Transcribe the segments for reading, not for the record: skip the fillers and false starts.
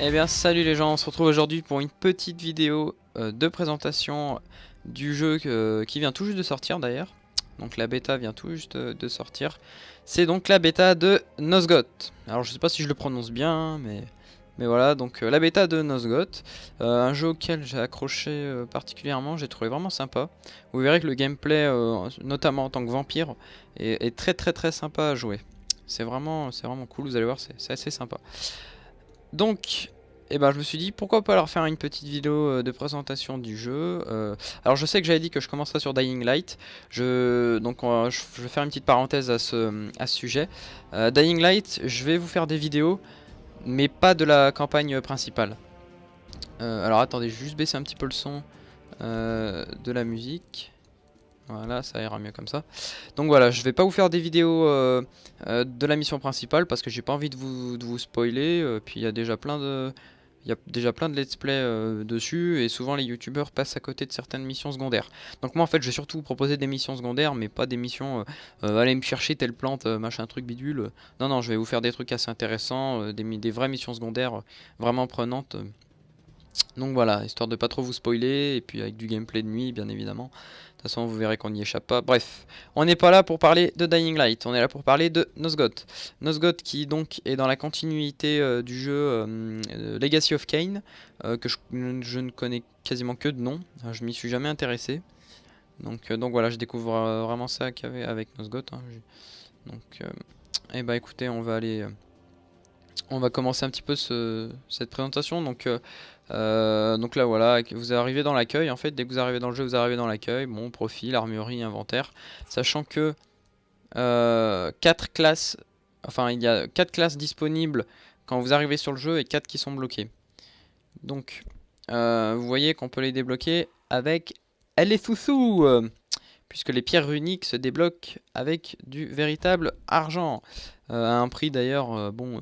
Eh bien salut les gens, on se retrouve aujourd'hui pour une petite vidéo de présentation du jeu qui vient tout juste de sortir d'ailleurs. Donc la bêta vient tout juste de sortir. C'est donc la bêta de Nosgoth. Alors je sais pas si je le prononce bien, mais voilà, donc la bêta de Nosgoth. Un jeu auquel j'ai accroché particulièrement, j'ai trouvé vraiment sympa. Vous verrez que le gameplay, notamment en tant que vampire, est très sympa à jouer. C'est vraiment cool, vous allez voir, c'est assez sympa. Donc, eh ben, je me suis dit pourquoi pas leur faire une petite vidéo de présentation du jeu. Alors je sais que j'avais dit que je commencerais sur Dying Light. Donc je vais faire une petite parenthèse à ce sujet. Dying Light, je vais vous faire des vidéos, mais pas de la campagne principale. Alors attendez, je vais juste baisser un petit peu le son de la musique. Voilà, ça ira mieux comme ça. Donc voilà, je vais pas vous faire des vidéos de la mission principale parce que j'ai pas envie de vous spoiler. Puis il y a déjà plein de let's play dessus et souvent les youtubeurs passent à côté de certaines missions secondaires. Donc moi en fait je vais surtout vous proposer des missions secondaires mais pas des missions allez me chercher telle plante machin truc bidule. Non non, je vais vous faire des trucs assez intéressants, des vraies missions secondaires vraiment prenantes. Donc voilà, histoire de pas trop vous spoiler, et puis avec du gameplay de nuit bien évidemment. De toute façon vous verrez qu'on n'y échappe pas. Bref, on n'est pas là pour parler de Dying Light, on est là pour parler de Nosgoth. Nosgoth qui donc est dans la continuité du jeu Legacy of Kain, que je ne connais quasiment que de nom, je m'y suis jamais intéressé. Donc voilà, je découvre vraiment ça avec Nosgoth. Hein. Donc, et bah écoutez, on va aller... on va commencer un petit peu cette présentation. Donc là voilà, vous arrivez dans l'accueil. En fait, dès que vous arrivez dans le jeu, vous arrivez dans l'accueil. Bon, profil, armurerie, inventaire. Sachant que 4 classes, enfin il y a 4 classes disponibles quand vous arrivez sur le jeu et 4 qui sont bloquées. Donc vous voyez qu'on peut les débloquer avec les sous puisque les pierres runiques se débloquent avec du véritable argent. À un prix d'ailleurs, bon...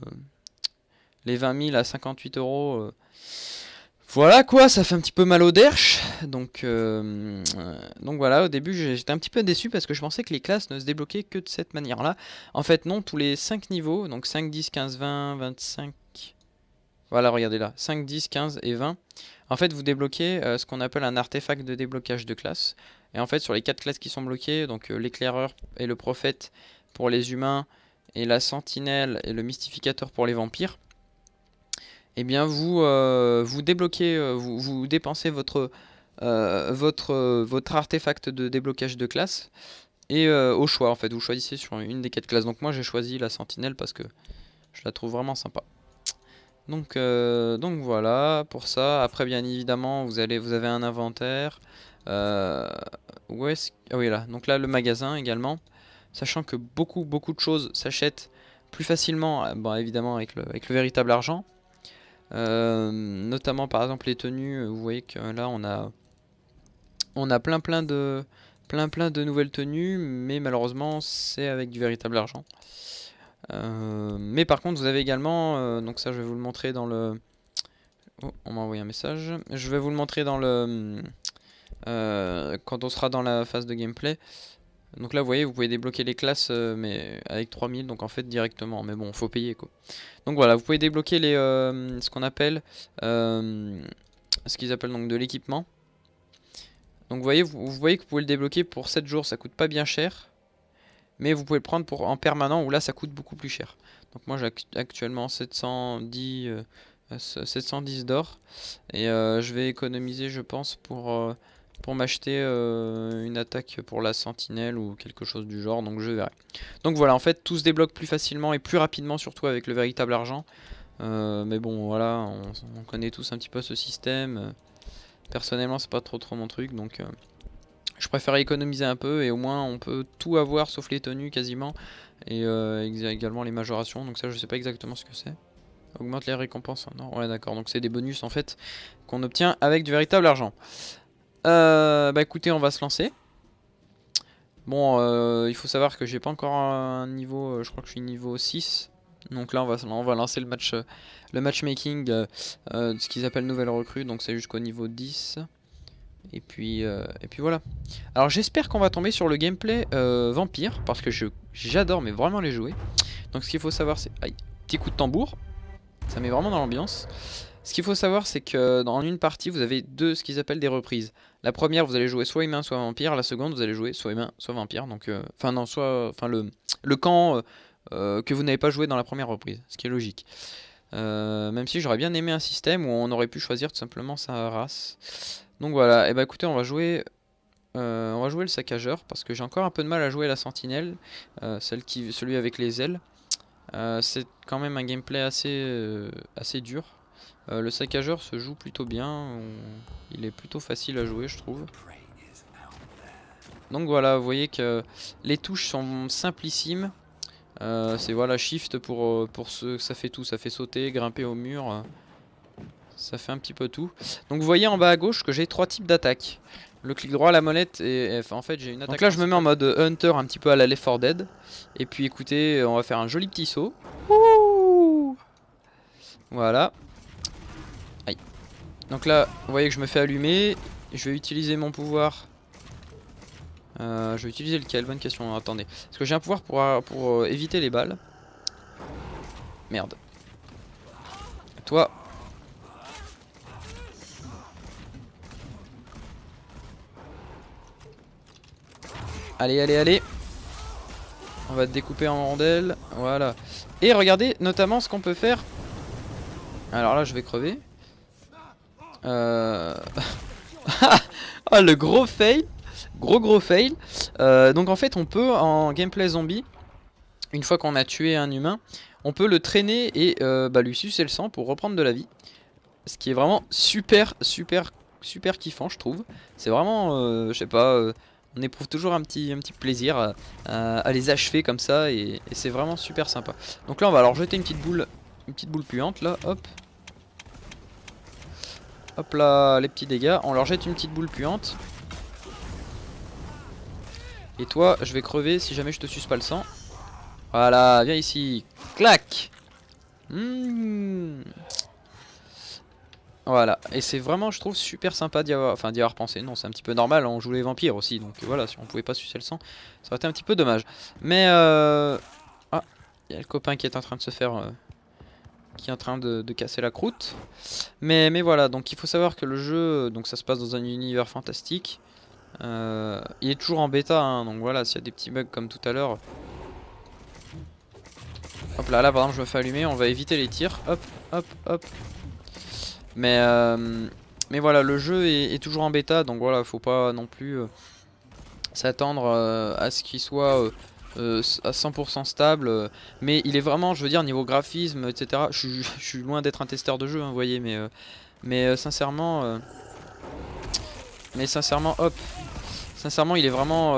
les 20 000 à 58 euros. Voilà quoi, ça fait un petit peu mal au derche. Donc voilà, au début j'étais un petit peu déçu parce que je pensais que les classes ne se débloquaient que de cette manière-là. En fait non, tous les 5 niveaux, donc 5, 10, 15, 20, 25... Voilà, regardez là, 5, 10, 15 et 20. En fait, vous débloquez ce qu'on appelle un artefact de déblocage de classe. Et en fait, sur les 4 classes qui sont bloquées, donc l'éclaireur et le prophète pour les humains, et la sentinelle et le mystificateur pour les vampires, eh bien vous débloquez, vous dépensez votre artefact de déblocage de classe et au choix en fait vous choisissez sur une des 4 classes. Donc moi j'ai choisi la sentinelle parce que je la trouve vraiment sympa. Donc voilà pour ça. Après bien évidemment vous avez un inventaire. Où est-ce... Ah oui là, donc là le magasin également. Sachant que beaucoup de choses s'achètent plus facilement, bon, évidemment avec le véritable argent. Notamment par exemple les tenues, vous voyez que là on a plein de nouvelles tenues, mais malheureusement c'est avec du véritable argent. Mais par contre vous avez également, donc ça je vais vous le montrer dans le... Oh, on m'a envoyé un message. Je vais vous le montrer dans le... quand on sera dans la phase de gameplay. Donc là vous voyez, vous pouvez débloquer les classes mais avec 3000, donc en fait directement, mais bon faut payer quoi. Donc voilà, vous pouvez débloquer les ce qu'on appelle ce qu'ils appellent donc de l'équipement. Donc vous voyez, vous voyez que vous pouvez le débloquer pour 7 jours, ça coûte pas bien cher. Mais vous pouvez le prendre en permanent où là ça coûte beaucoup plus cher. Donc moi j'ai actuellement 710 d'or. Et je vais économiser je pense pour m'acheter une attaque pour la sentinelle ou quelque chose du genre, donc je verrai. Donc voilà, en fait tout se débloque plus facilement et plus rapidement, surtout avec le véritable argent. Mais bon voilà, on connaît tous un petit peu ce système. Personnellement c'est pas trop mon truc, donc je préfère économiser un peu et au moins on peut tout avoir sauf les tenues quasiment. Et également les majorations, donc ça je sais pas exactement ce que c'est. Augmente les récompenses, non ouais d'accord, donc c'est des bonus en fait qu'on obtient avec du véritable argent. Bah écoutez, on va se lancer. Bon, il faut savoir que j'ai pas encore un niveau, je crois que je suis niveau 6. Donc là on va lancer le matchmaking de ce qu'ils appellent nouvelle recrue, donc c'est jusqu'au niveau 10. Et puis voilà. Alors j'espère qu'on va tomber sur le gameplay vampire, parce que j'adore mais vraiment les jouer. Donc ce qu'il faut savoir c'est... Aïe, petit coup de tambour, ça met vraiment dans l'ambiance. Ce qu'il faut savoir, c'est que dans une partie, vous avez ce qu'ils appellent des reprises. La première, vous allez jouer soit humain, soit vampire. La seconde, vous allez jouer soit humain, soit vampire. Donc, enfin non, enfin le camp que vous n'avez pas joué dans la première reprise, ce qui est logique. Même si j'aurais bien aimé un système où on aurait pu choisir tout simplement sa race. Donc voilà. Et bah écoutez, on va jouer le saccageur parce que j'ai encore un peu de mal à jouer la sentinelle, celui avec les ailes. C'est quand même un gameplay assez dur. Le saccageur se joue plutôt bien, il est plutôt facile à jouer je trouve. Donc voilà, vous voyez que les touches sont simplissimes. C'est voilà, shift pour ça fait tout, ça fait sauter, grimper au mur, ça fait un petit peu tout. Donc vous voyez en bas à gauche que j'ai 3 types d'attaques. Le clic droit, la molette et en fait j'ai une attaque. Donc là je me mets en mode hunter un petit peu à la Left 4 Dead. Et puis écoutez, on va faire un joli petit saut. Ouh, voilà. Aïe. Donc là, vous voyez que je me fais allumer. Je vais utiliser mon pouvoir. Je vais utiliser lequel? Bonne question, attendez. Parce que j'ai un pouvoir pour éviter les balles. Merde. Toi. Allez, allez, allez. On va te découper en rondelles. Voilà. Et regardez notamment ce qu'on peut faire. Alors là, je vais crever. Oh, le gros fail. Gros fail. Donc en fait, on peut en gameplay zombie, une fois qu'on a tué un humain, on peut le traîner et lui sucer le sang pour reprendre de la vie. Ce qui est vraiment super kiffant, je trouve. C'est vraiment, je sais pas, on éprouve toujours un petit plaisir à les achever comme ça et c'est vraiment super sympa. Donc là, on va alors jeter une petite boule puante là, hop. Hop là, les petits dégâts. On leur jette une petite boule puante. Et toi, je vais crever si jamais je te suce pas le sang. Voilà, viens ici. Clac. Voilà, et c'est vraiment, je trouve, super sympa d'y avoir pensé. Non, c'est un petit peu normal, on joue les vampires aussi, donc voilà, si on pouvait pas sucer le sang, ça aurait été un petit peu dommage. Mais ah, il y a le copain qui est en train de se faire... qui est en train de casser la croûte. Mais voilà, donc il faut savoir que le jeu, donc ça se passe dans un univers fantastique. Il est toujours en bêta, hein, donc voilà, s'il y a des petits bugs comme tout à l'heure... Hop là, par exemple, je me fais allumer, on va éviter les tirs. Hop, hop, hop. Mais voilà, le jeu est toujours en bêta, donc voilà, faut pas non plus s'attendre à ce qu'il soit à 100% stable. Mais il est vraiment, je veux dire, niveau graphisme, etc. Je suis loin d'être un testeur de jeu, hein, vous voyez, mais sincèrement, hop, sincèrement, il est vraiment.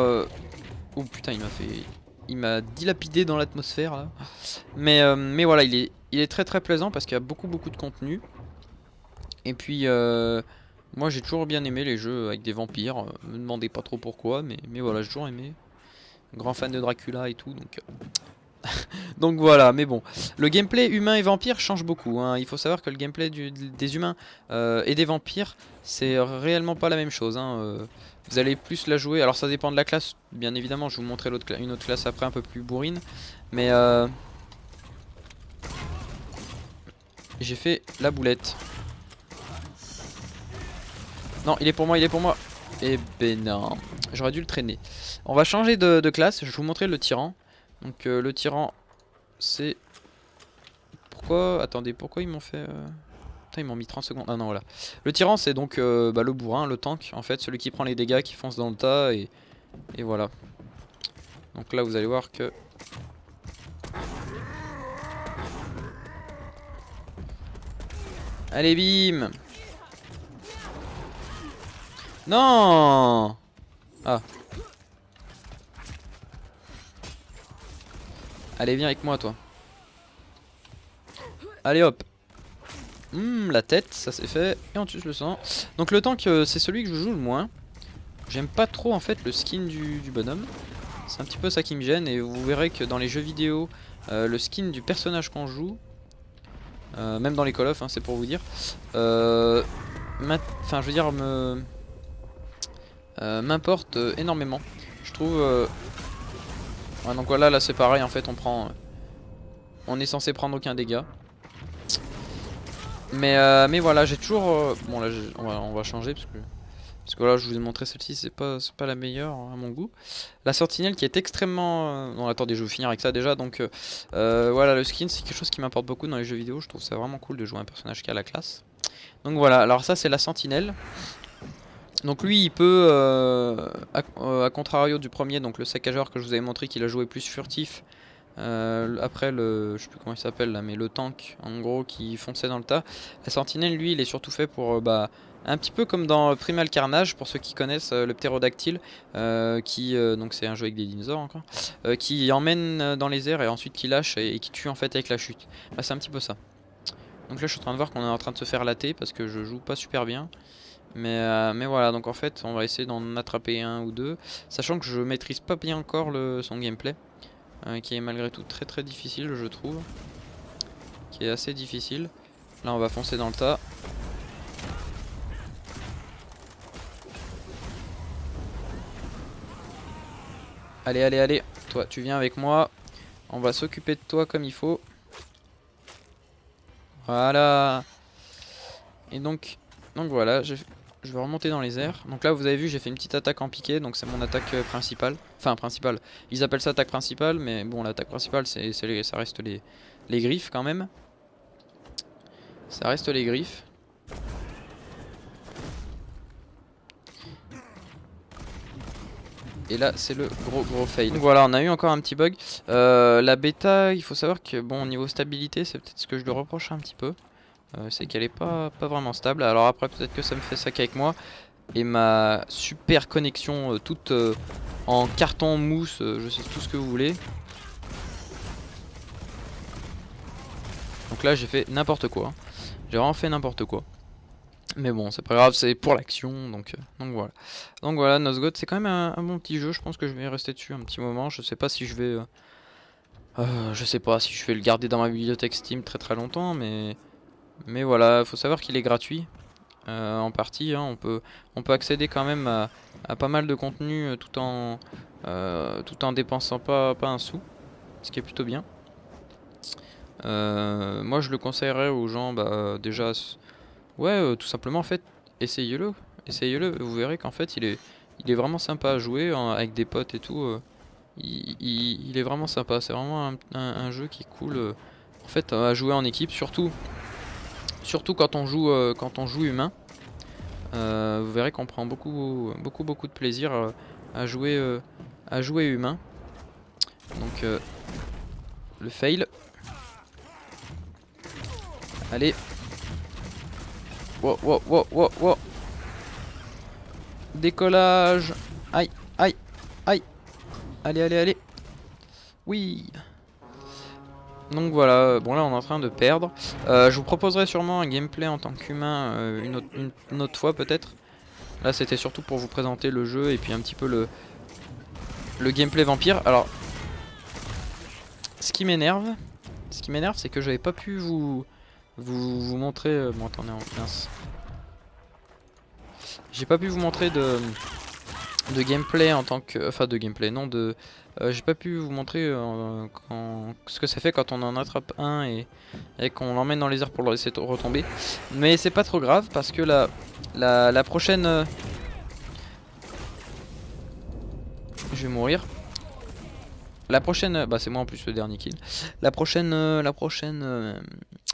Oh putain, il m'a dilapidé dans l'atmosphère là. Mais voilà, il est très plaisant parce qu'il y a beaucoup de contenu. Et puis moi j'ai toujours bien aimé les jeux avec des vampires, me demandez pas trop pourquoi, mais voilà, j'ai toujours aimé. Grand fan de Dracula et tout, donc donc voilà, mais bon. Le gameplay humain et vampire change beaucoup, hein. Il faut savoir que le gameplay des humains et des vampires, c'est réellement pas la même chose, hein. Vous allez plus la jouer, alors ça dépend de la classe, bien évidemment, je vais vous montrer une autre classe après un peu plus bourrine, mais j'ai fait la boulette. Non, il est pour moi, il est pour moi. Eh ben non, j'aurais dû le traîner. On va changer de classe, je vais vous montrer le tyran. Donc le tyran, c'est... Pourquoi... Attendez, pourquoi ils m'ont fait... Putain, ils m'ont mis 30 secondes. Ah non, voilà. Le tyran, c'est donc le bourrin, le tank, en fait, celui qui prend les dégâts, qui fonce dans le tas, et voilà. Donc là, vous allez voir que... Allez, bim! Non! Ah. Allez, viens avec moi, toi. Allez, hop. La tête, ça c'est fait. Et on tue le sang. Donc le tank, c'est celui que je joue le moins. J'aime pas trop, en fait, le skin du bonhomme. C'est un petit peu ça qui me gêne. Et vous verrez que dans les jeux vidéo, le skin du personnage qu'on joue, même dans les Call of, hein, c'est pour vous dire, enfin, je veux dire, m'importe énormément. Je trouve... Ouais, donc voilà, là c'est pareil, en fait, on est censé prendre aucun dégât. Mais voilà, j'ai toujours... bon là on va changer parce que là je vous ai montré celle-ci, c'est pas la meilleure à mon goût. La sentinelle qui est extrêmement... Non attendez, je vais finir avec ça déjà. Donc voilà, le skin c'est quelque chose qui m'importe beaucoup dans les jeux vidéo. Je trouve ça vraiment cool de jouer un personnage qui a la classe. Donc voilà, alors ça c'est la sentinelle. Donc lui il peut, à contrario du premier, donc le saccageur que je vous avais montré qu'il a joué plus furtif. Après le, je sais plus comment il s'appelle là, mais le tank en gros qui fonçait dans le tas. La sentinelle lui il est surtout fait pour un petit peu comme dans Primal Carnage, pour ceux qui connaissent le ptérodactyle, donc c'est un jeu avec des dinosaures encore, qui emmène dans les airs et ensuite qui lâche et qui tue en fait avec la chute. Bah, c'est un petit peu ça. Donc là je suis en train de voir qu'on est en train de se faire latter parce que je joue pas super bien. Mais voilà, donc en fait on va essayer d'en attraper un ou deux, sachant que je maîtrise pas bien encore son gameplay. Qui est malgré tout très très difficile, je trouve. Qui est assez difficile. Là on va foncer dans le tas. Allez, allez, allez. Toi, tu viens avec moi. On va s'occuper de toi comme il faut. Voilà. Et donc voilà, je vais remonter dans les airs. Donc là vous avez vu, j'ai fait une petite attaque en piqué, donc c'est mon attaque principale. Enfin principale, ils appellent ça attaque principale, mais bon l'attaque principale ça reste les griffes quand même. Ça reste les griffes. Et là c'est le gros fail. Donc voilà, on a eu encore un petit bug. La bêta, il faut savoir que bon, au niveau stabilité, c'est peut-être ce que je lui reproche un petit peu. C'est qu'elle est pas vraiment stable. Alors après peut-être que ça me fait ça qu'avec moi. Et ma super connexion toute en carton mousse, je sais tout ce que vous voulez. Donc là j'ai fait n'importe quoi. J'ai vraiment fait n'importe quoi. Mais bon c'est pas grave, c'est pour l'action, donc voilà. Donc voilà, Nosgood c'est quand même un bon petit jeu, je pense que je vais rester dessus un petit moment. Je sais pas si je vais... je sais pas si je vais le garder dans ma bibliothèque Steam très très longtemps, mais voilà, faut savoir qu'il est gratuit. En partie, hein, on peut accéder quand même à pas mal de contenu tout en dépensant pas un sou, ce qui est plutôt bien. Moi je le conseillerais aux gens, déjà, ouais, tout simplement en fait, essayez-le, vous verrez qu'en fait il est vraiment sympa à jouer avec des potes et tout. Il est vraiment sympa, c'est vraiment un jeu qui est cool en fait à jouer en équipe, surtout quand on joue humain. Vous verrez qu'on prend beaucoup de plaisir à jouer humain. Donc le fail. Allez. Wow, wow, wow, wow, wow. Décollage. Aïe, aïe, aïe. Allez, allez, allez. Oui. Donc voilà, bon là on est en train de perdre. Je vous proposerai sûrement un gameplay en tant qu'humain une autre fois peut-être. Là c'était surtout pour vous présenter le jeu et puis un petit peu le gameplay vampire. Alors, ce qui m'énerve c'est que j'avais pas pu vous montrer... bon attendez, mince. J'ai pas pu vous montrer de gameplay en tant que... Enfin de gameplay, non de... j'ai pas pu vous montrer ce que ça fait quand on en attrape un et qu'on l'emmène dans les airs pour le laisser retomber. Mais c'est pas trop grave parce que la prochaine... je vais mourir. La prochaine... Bah c'est moi en plus le dernier kill. La prochaine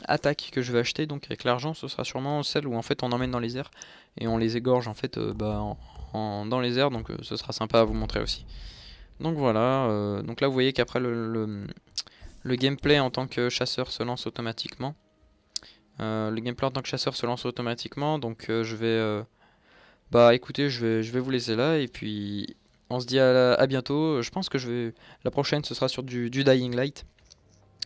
attaque que je vais acheter donc avec l'argent, ce sera sûrement celle où en fait on emmène dans les airs et on les égorge en fait dans les airs, donc ce sera sympa à vous montrer aussi. Donc voilà, donc là vous voyez qu'après le gameplay en tant que chasseur se lance automatiquement. Donc je vais... bah écoutez, je vais vous laisser là et puis on se dit à bientôt. Je pense que la prochaine ce sera sur du Dying Light.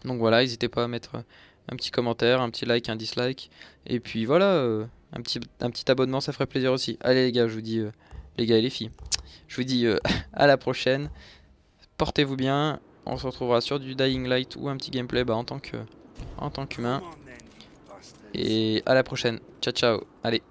Donc voilà, n'hésitez pas à mettre un petit commentaire, un petit like, un dislike. Et puis voilà, un petit abonnement, ça ferait plaisir aussi. Allez les gars, je vous dis, les gars et les filles, je vous dis à la prochaine. Portez-vous bien. On se retrouvera sur du Dying Light ou un petit gameplay en tant qu'humain. Et à la prochaine. Ciao ciao. Allez.